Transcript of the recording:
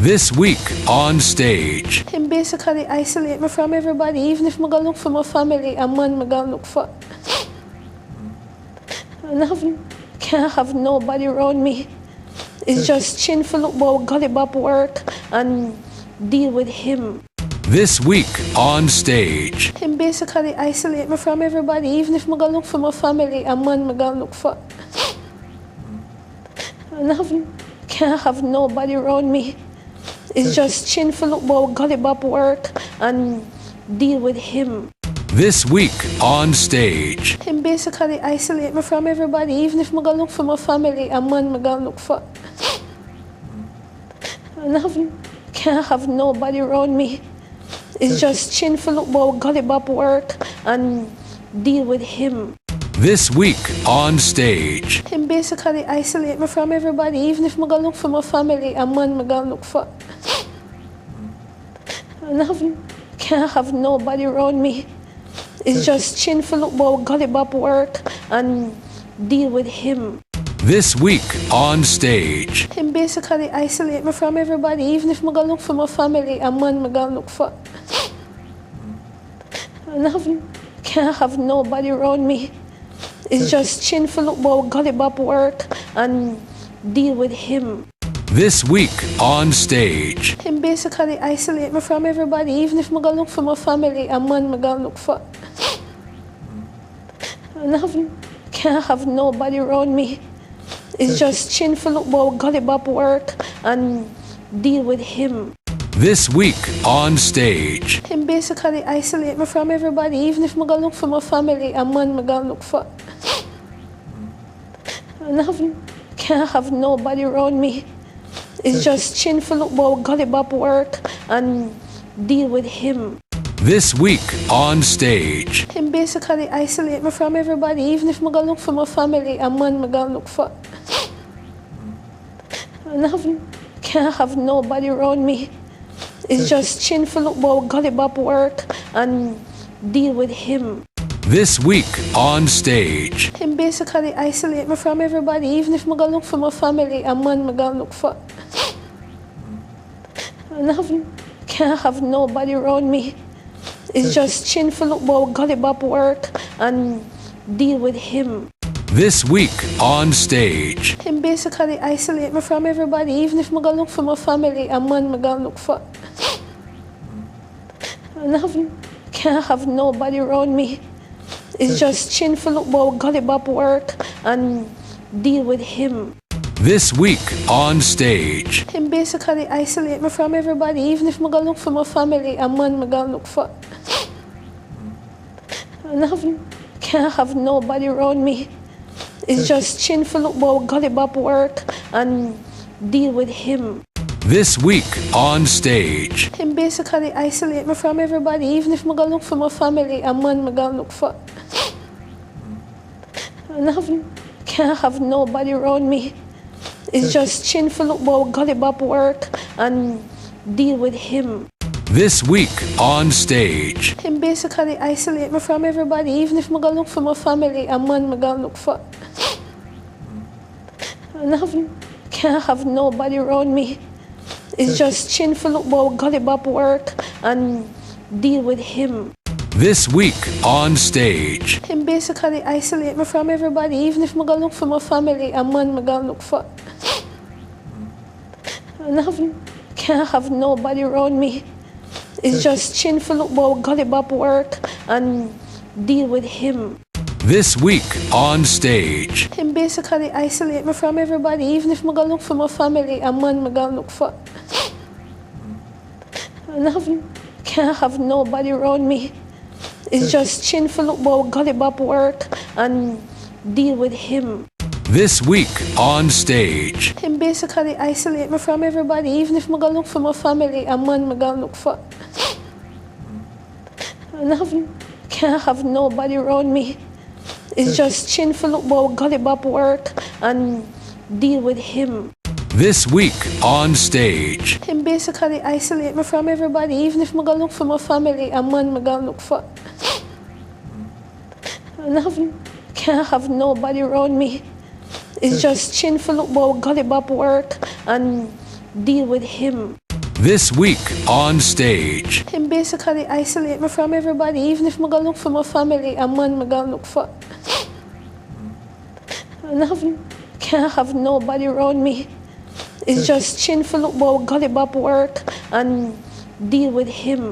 This week on stage. Him basically isolate me from everybody. Even if I go look for my family, a man I go look for. And can't have nobody around me. It's just chin for look about Gully Bop work and deal with him. This week on stage. Him basically isolate me from everybody. Even if I go look for my family, a man I go look for. And can't have nobody around me. It's just chin for look about Gully Bop work and deal with him. This week on stage. Him basically isolate me from everybody. Even if I go look for my family, a man I go look for. And can't have nobody around me. It's just chin for look about Gully Bop work and deal with him. This week on stage. Him basically isolate me from everybody. Even if I go look for my family, a man I go look for. And can't have nobody around me. It's just chin for look about Gully Bop work and deal with him. This week on stage. Him basically isolate me from everybody. Even if I go look for my family, a man I go look for. And can't have nobody around me. It's just chin for look about Gully Bop work and deal with him. This week on stage. Him basically isolate me from everybody. Even if I go look for my family, a man I go look for. And can't have nobody around me. It's just chin for look about Gully Bop work and deal with him. This week on stage. Him basically isolate me from everybody. Even if I go look for my family, a man I go look for. And can't have nobody around me. It's just chin for look about Gully Bop work and deal with him. This week on stage. Him basically isolate me from everybody. Even if I go look for my family, a man I go look for. And can't have nobody around me. It's just chin for look about Gully Bop work and deal with him. This week on stage. Him basically isolate me from everybody. Even if I go look for my family, a man I go look for. And can't have nobody around me. It's just chin for look about Gully Bop work and deal with him. This week on stage. Him basically isolate me from everybody. Even if I go look for my family, a man I go look for. And can't have nobody around me. It's just chin for look about Gully Bop work and deal with him. This week on stage. Him basically isolate me from everybody. Even if I go look for my family, a man I go look for. And can't have nobody around me. It's just chin for look about Gully Bop work and deal with him. This week on stage. Him basically isolate me from everybody. Even if I go look for my family, a man I go look for. And can't have nobody around me. It's just chin for look about Gully Bop work and deal with him. This week on stage. Him basically isolate me from everybody. Even if I go look for my family, a man I go look for. And can't have nobody around me. It's just chin for look about Gully Bop work and deal with him. This week on stage. Him basically isolate me from everybody. Even if I go look for my family, a man I go look for. And can't have nobody around me. It's just chin for look about Gully Bop work and deal with him. This week on stage. Him basically isolate me from everybody. Even if I go look for my family, a man I go look for. And can't have nobody around me. It's just chin for look about Gully Bop work and deal with him. This week on stage. Him basically isolate me from everybody. Even if I go look for my family, a man I go look for. And can't have nobody around me. It's just chin for look about Gully Bop work and deal with him. This week on stage. Him basically isolate me from everybody. Even if I go look for my family, a man I go look for. And can't have nobody around me. It's just chin for look about Gully Bop work and deal with him. This week on stage. Him basically isolate me from everybody. Even if I go look for my family, a man I go look for. I can't have nobody around me. It's just chin for look about Gully Bop work and deal with him.